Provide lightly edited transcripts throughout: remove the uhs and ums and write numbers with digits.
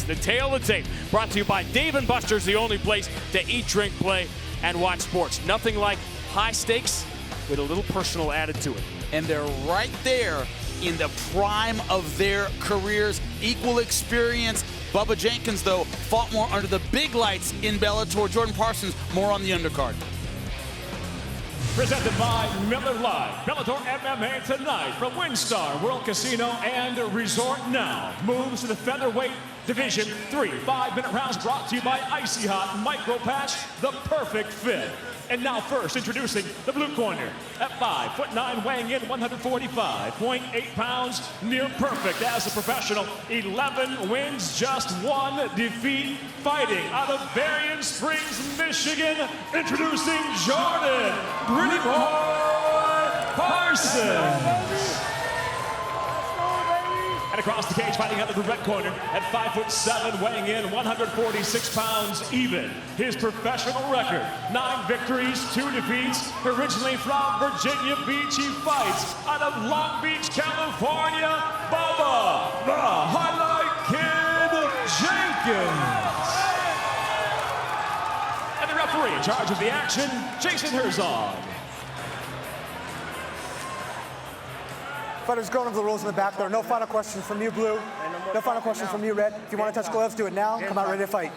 The Tale of the Tape, brought to you by Dave & Buster's, the only place to eat, drink, play, and watch sports. Nothing like high stakes with a little personal added to it. And they're right there in the prime of their careers. Equal experience. Bubba Jenkins, though, fought more under the big lights in Bellator. Jordan Parsons, more on the undercard. Presented by Miller Lite. Bellator MMA tonight from WinStar World Casino and Resort Now. Moves to the featherweight division. 3 5-minute rounds brought to you by Icy Hot Micro Patch, the perfect fit. And now first, introducing the blue corner. At 5'9", weighing in 145.8 pounds, near perfect as a professional. 11 wins, just 1 defeat. Fighting out of Berrien Springs, Michigan. Introducing Jordan Pretty Boy Parsons. And across the cage, fighting out of the red corner at 5'7", weighing in 146 pounds even. His professional record, 9 victories, 2 defeats. Originally from Virginia Beach, he fights out of Long Beach, California, Bubba, the Highlight Kid Jenkins. And the referee in charge of the action, Jason Herzog. Fighters going over the rules in the back there. No final question from you, Blue. No final question from you, Red. If you want to touch gloves, do it now. Come out ready to fight.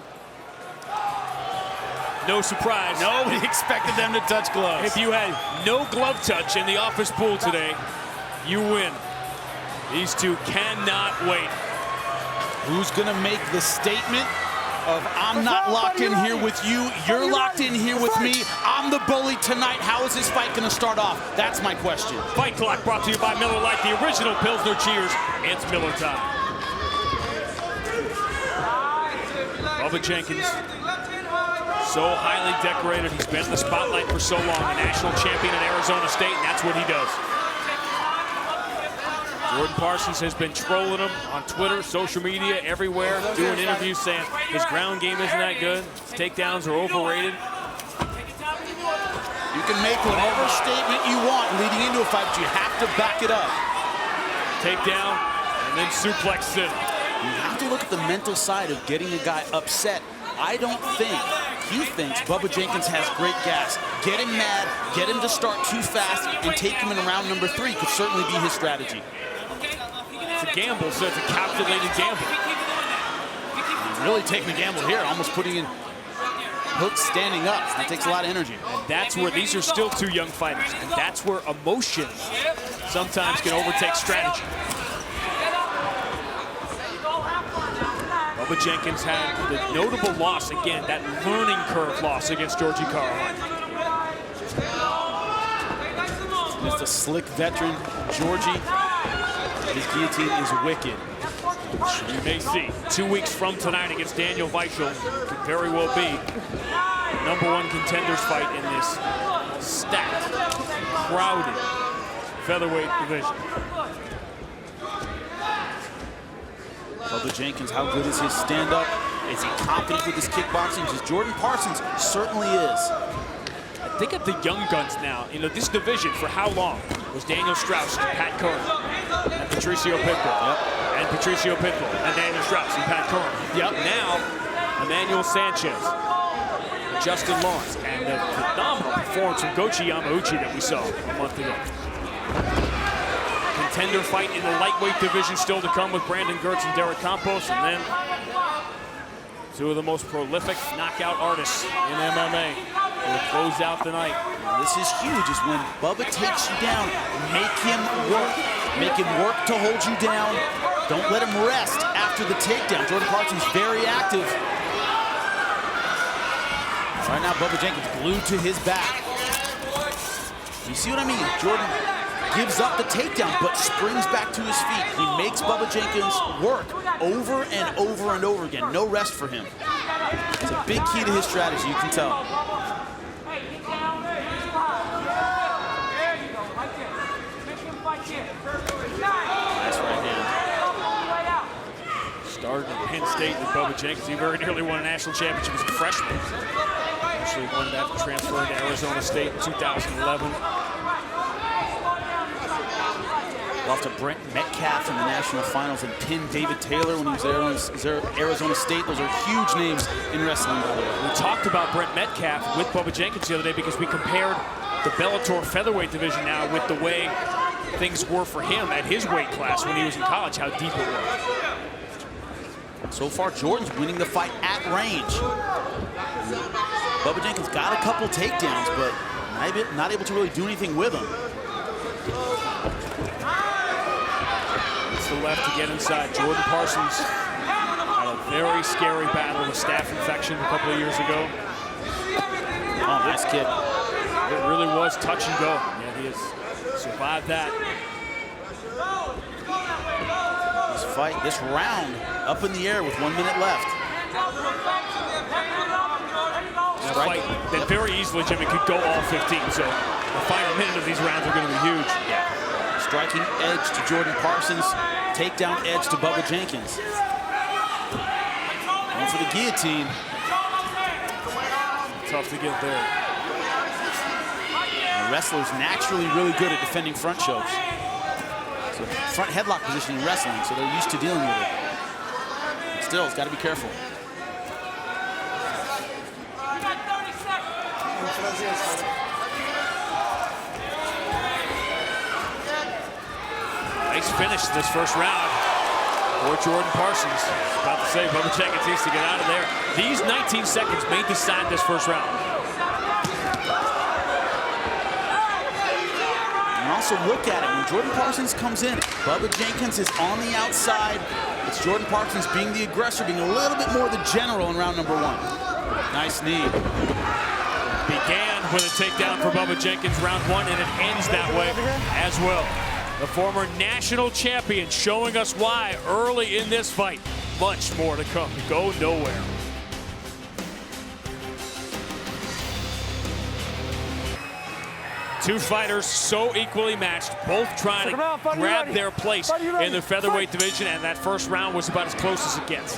No surprise. Nobody expected them to touch gloves. If you had no glove touch in the office pool today, you win. These two cannot wait. Who's going to make the statement of I'm not locked in here with you, you're locked in here with me, I'm the bully tonight. How is this fight going to start off? That's my question. Fight Clock brought to you by Miller Lite, the original Pilsner Cheers. It's Miller time. Bubba Jenkins, so highly decorated. He's been in the spotlight for so long. A national champion in Arizona State, and that's what he does. Jordan Parsons has been trolling him on Twitter, social media, everywhere, doing interviews saying his ground game isn't that good, his takedowns are overrated. You can make whatever statement you want leading into a fight, but you have to back it up. Takedown, and then suplex in. You have to look at the mental side of getting a guy upset. I don't think he thinks Bubba Jenkins has great gas. Get him mad, get him to start too fast, and take him in round number 3 could certainly be his strategy. It's a gamble, so it's a calculated gamble. He's really taking a gamble here, almost putting in hooks standing up. That takes a lot of energy. And that's where these are still 2 young fighters, and that's where emotion sometimes can overtake strategy. Bubba Jenkins had the notable loss, again, that learning curve loss against Georgie Caroline. Just a slick veteran, Georgie. His guillotine is wicked. You may see 2 weeks from tonight against Daniel Weichel could very well be #1 contenders fight in this stacked, crowded featherweight division. Bubba Jenkins, how good is his stand-up? Is he confident with his kickboxing? Because Jordan Parsons certainly is. I think at the young guns now, you know, this division for how long was Daniel Strauss and Pat Curran and Patricio Pitbull. Yep. And Patricio Pitbull and Daniel Strauss and Pat Curran. Yep. Now, Emmanuel Sanchez, Justin Lawrence, and the phenomenal performance from Gochi Yamauchi that we saw a month ago. Contender fight in the lightweight division still to come with Brandon Gertz and Derek Campos, and then 2 of the most prolific knockout artists in MMA will close out the night. This is huge, is when Bubba takes you down, make him work. Make him work to hold you down. Don't let him rest after the takedown. Jordan Parsons very active. Right now, Bubba Jenkins glued to his back. You see what I mean? Jordan gives up the takedown, but springs back to his feet. He makes Bubba Jenkins work over and over and over again. No rest for him. It's a big key to his strategy, you can tell. Nice right hand. Started at Penn State with Bubba Jenkins. He very nearly won a national championship as a freshman. Actually won that transfer to Arizona State in 2011. Lost to Brent Metcalf in the national finals and pinned David Taylor when he was at Arizona State. Those are huge names in wrestling, by the way. We talked about Brent Metcalf with Bubba Jenkins the other day because we compared the Bellator featherweight division now with the way things were for him at his weight class when he was in college, how deep it was. So far, Jordan's winning the fight at range. Bubba Jenkins got a couple takedowns, but not able to really do anything with them. It's the left to get inside. Jordan Parsons had a very scary battle with a staph infection a couple of years ago. Oh, nice kick. It really was touch and go. Yeah, he has survived that. This round up in the air with 1 minute left. This fight that very easily, Jimmy, could go all 15. So the final minute of these rounds are going to be huge. Yeah. Striking edge to Jordan Parsons, takedown edge to Bubba Jenkins. Going for the guillotine. Tough to get there. The wrestler's naturally really good at defending front chokes. So front headlock position in wrestling, so they're used to dealing with it. But still, it's got to be careful. Nice finish this first round for Jordan Parsons. About to say, Bubba Jenkins needs to get out of there. These 19 seconds may decide this first round. And also look at it, when Jordan Parsons comes in, Bubba Jenkins is on the outside. It's Jordan Parsons being the aggressor, being a little bit more the general in round number 1. Nice knee. Began with a takedown for Bubba Jenkins round 1, and it ends that way as well. The former national champion showing us why early in this fight. Much more to come. Go nowhere. Two fighters so equally matched, both trying to grab their place in the featherweight division, and that first round was about as close as it gets.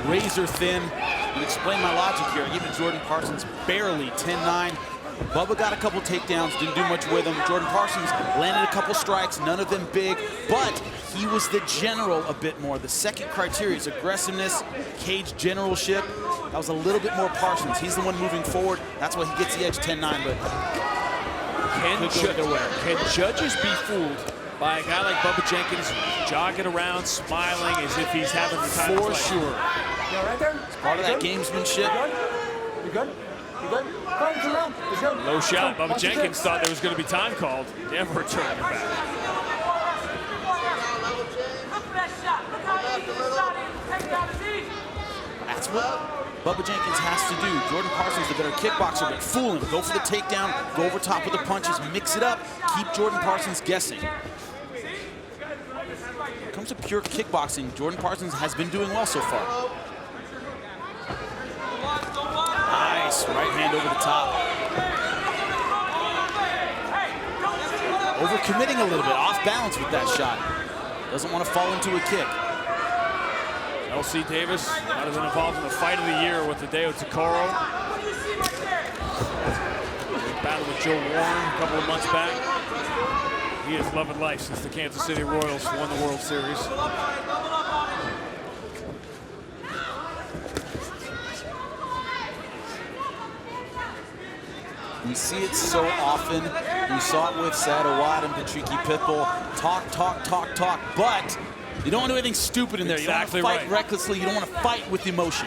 Razor thin. And explain my logic here. Even Jordan Parsons barely 10-9. Bubba got a couple takedowns, didn't do much with him. Jordan Parsons landed a couple strikes, none of them big, but he was the general a bit more. The second criteria is aggressiveness, cage generalship. That was a little bit more Parsons. He's the one moving forward. That's why he gets the edge 10-9, but can judges be fooled by a guy like Bubba Jenkins jogging around, smiling as if he's having the time for of sure. You all right there? It's part of that gamesmanship. You good? You good? Low shot. Bubba Jenkins thought there was going to be time called. Never turning back. That's what Bubba Jenkins has to do. Jordan Parsons, the better kickboxer, but fool him. Go for the takedown, go over top with the punches, mix it up, keep Jordan Parsons guessing. When it comes to pure kickboxing, Jordan Parsons has been doing well so far. Nice right hand over the top. Overcommitting a little bit, off balance with that shot. Doesn't want to fall into a kick. L.C. Davis might have been involved in the fight of the year with Hideo Takoro. Battle with Joe Warren a couple of months back. He is loving life since the Kansas City Royals won the World Series. We see it so often. We saw it with Sadawad and Patricky Pitbull. Talk, talk, talk, talk, but you don't want to do anything stupid in there. Exactly, you don't want to fight recklessly. You don't want to fight with emotion.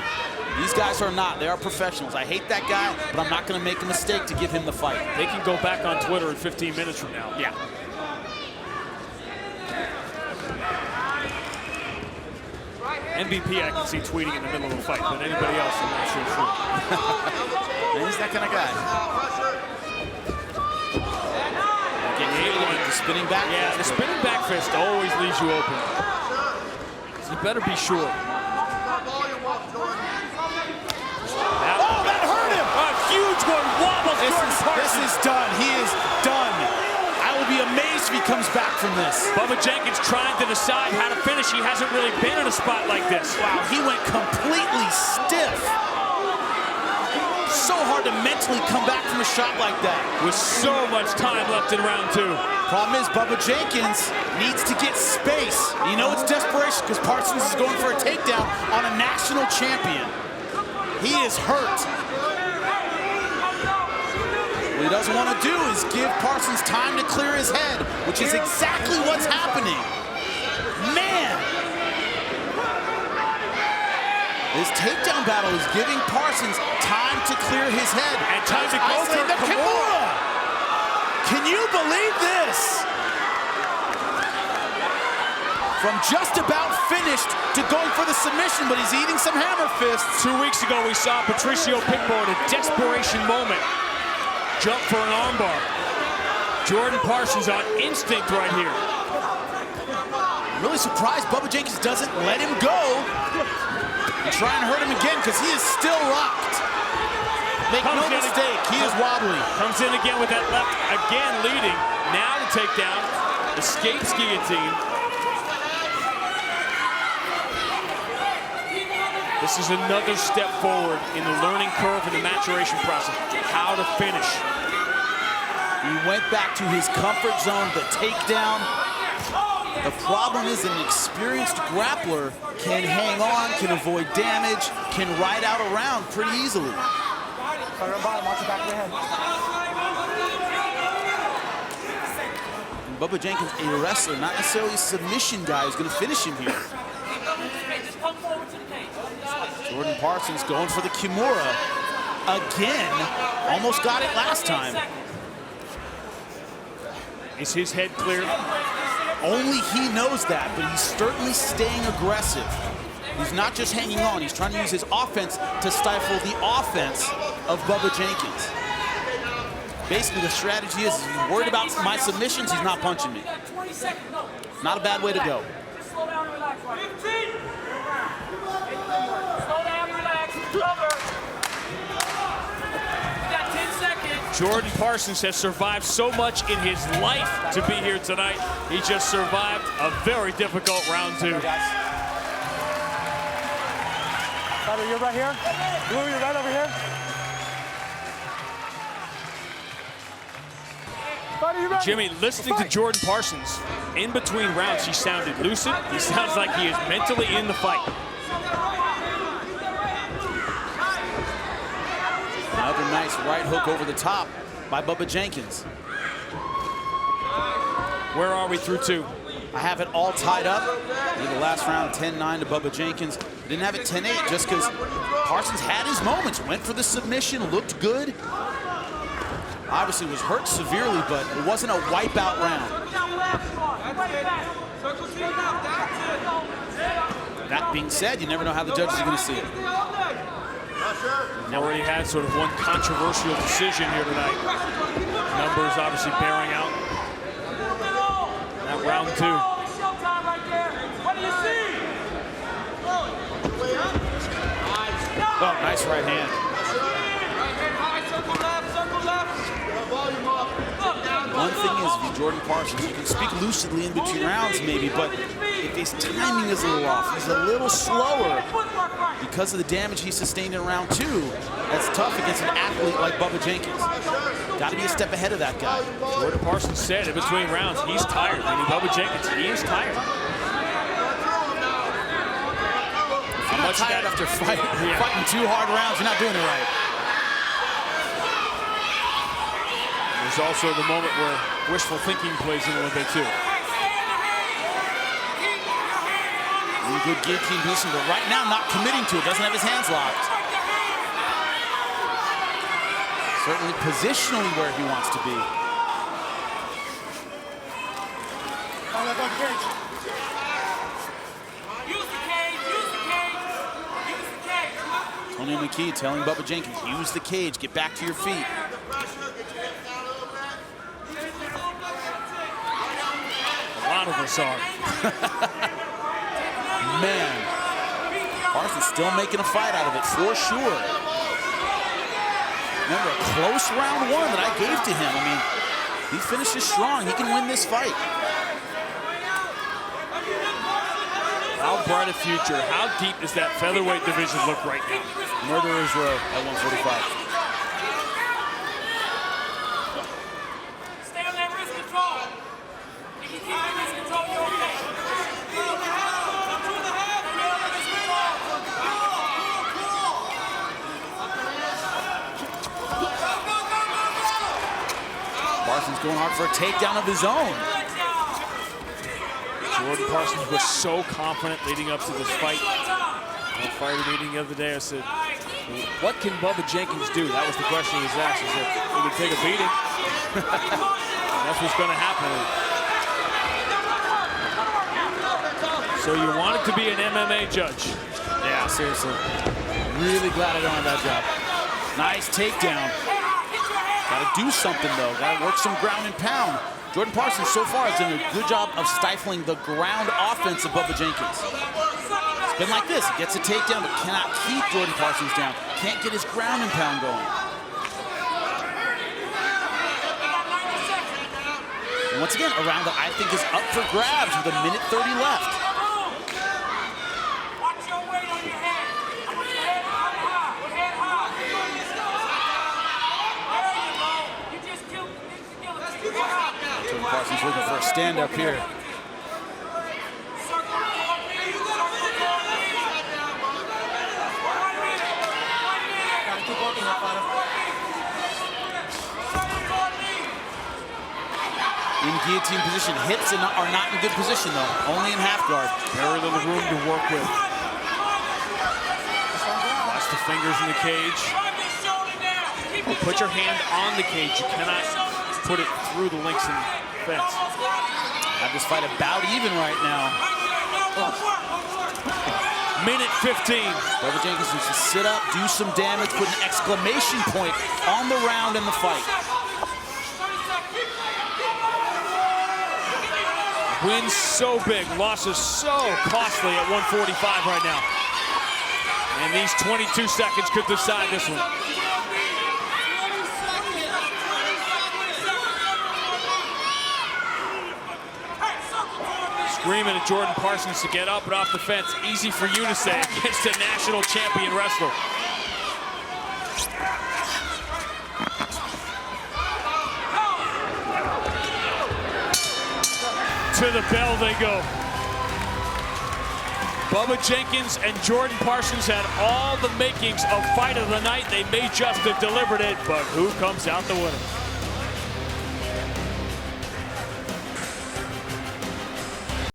These guys are not. They are professionals. I hate that guy, but I'm not going to make a mistake to give him the fight. They can go back on Twitter in 15 minutes from now. Yeah. MVP I can see tweeting in the middle of a fight, but anybody else I'm not sure. He's that kind of guy. The spinning back fist. Yeah, the spinning back fist always leaves you open. So you better be sure. That hurt him! A huge one wobbles. This is done. He is done. I will be amazed if he comes back from this. Bubba Jenkins trying to decide how to finish. He hasn't really been in a spot like this. Wow, he went completely stiff. So hard to mentally come back from a shot like that. With so much time left in round 2. Problem is, Bubba Jenkins needs to get space. You know it's desperation because Parsons is going for a takedown on a national champion. He is hurt. What he doesn't want to do is give Parsons time to clear his head, which is exactly what's happening. Man! This takedown battle is giving Parsons time to clear his head. And time to go for the Kimura. Can you believe this? From just about finished to going for the submission, but he's eating some hammer fists. 2 weeks ago, we saw Patricio Pitbull in a desperation moment jump for an armbar. Jordan Parsons on instinct right here. I'm really surprised Bubba Jenkins doesn't let him go and try and hurt him again because he is still locked. Make no mistake, he is wobbly. Comes in again with that left, again leading. Now the takedown, escapes guillotine. This is another step forward in the learning curve and the maturation process. How to finish. He went back to his comfort zone, the takedown. The problem is an experienced grappler can hang on, can avoid damage, can ride out a round pretty easily. And Bubba Jenkins, a wrestler, not necessarily a submission guy, who's going to finish him here. Jordan Parsons going for the Kimura again. Almost got it last time. Is his head clear? Only he knows that, but he's certainly staying aggressive. He's not just hanging on. He's trying to use his offense to stifle the offense of Bubba Jenkins. Basically, the strategy is he's worried about my submissions, he's not punching me. Not a bad way to go. Slow down and relax, right? 15. Slow down, relax. Over. You got 10 seconds. Jordan Parsons has survived so much in his life to be here tonight. He just survived a very difficult round 2. Fighter, you're right here. Blue, you're right over here. Fighter, you're right. Jimmy, listening to Jordan Parsons, in between rounds, he sounded lucid. He sounds like he is mentally in the fight. Another nice right hook over the top by Bubba Jenkins. Where are we through 2? I have it all tied up. In the last round, 10-9 to Bubba Jenkins. Didn't have it 10-8 just because Parsons had his moments. Went for the submission, looked good. Obviously was hurt severely, but it wasn't a wipeout round. That being said, you never know how the judges are going to see it. Now already had sort of one controversial decision here tonight. Numbers obviously bearing out. That round 2. Oh, nice right hand. One thing is, with Jordan Parsons, you can speak lucidly in between rounds maybe, but if his timing is a little off, he's a little slower because of the damage he sustained in round 2. That's tough against an athlete like Bubba Jenkins. Got to be a step ahead of that guy. Jordan Parsons said in between rounds, he's tired. I mean, Bubba Jenkins, he is tired. If you're not tired after fighting 2 hard rounds, you're not doing it right. There's also the moment where wishful thinking plays in a little bit too. Really good guillotine position, but right now not committing to it. Doesn't have his hands locked. Certainly positionally where he wants to be. Tony McKee telling Bubba Jenkins, use the cage, get back to your feet. A lot of us are. Man, Parsons still making a fight out of it, for sure. Remember, a close round 1 that I gave to him. I mean, he finishes strong. He can win this fight. How bright a future. How deep does that featherweight division look right now? Murderer's Row at 145. Parsons going hard for a takedown of his own. Jordan Parsons was so confident leading up to this fight. In the fighter meeting the other day, I said, what can Bubba Jenkins do? That was the question he was asked. He said, he would take a beating. That's what's going to happen. So you wanted to be an MMA judge. Yeah, seriously. Really glad I don't have that job. Nice takedown. Got to do something, though. Got to work some ground and pound. Jordan Parsons so far has done a good job of stifling the ground offense of Bubba Jenkins. It's been like this. He gets a takedown, but cannot keep Jordan Parsons down. Can't get his ground and pound going. And once again, a round that I think is up for grabs with 1:30 left. Parsons looking for a stand-up here. In guillotine position, hips are not in good position though, only in half guard. Very little room to work with. Watch the fingers in the cage. Put your hand on the cage. You cannot put it through the links and fence. Have this fight about even right now. Minute 15. Bubba Jenkins needs to sit up, do some damage, put an exclamation point on the round and the fight. Wins so big, losses so costly at 145 right now. And these 22 seconds could decide this one. Screaming at Jordan Parsons to get up and off the fence. Easy for you to say against a national champion wrestler. To the bell they go. Bubba Jenkins and Jordan Parsons had all the makings of fight of the night. They may just have delivered it, but who comes out the winner?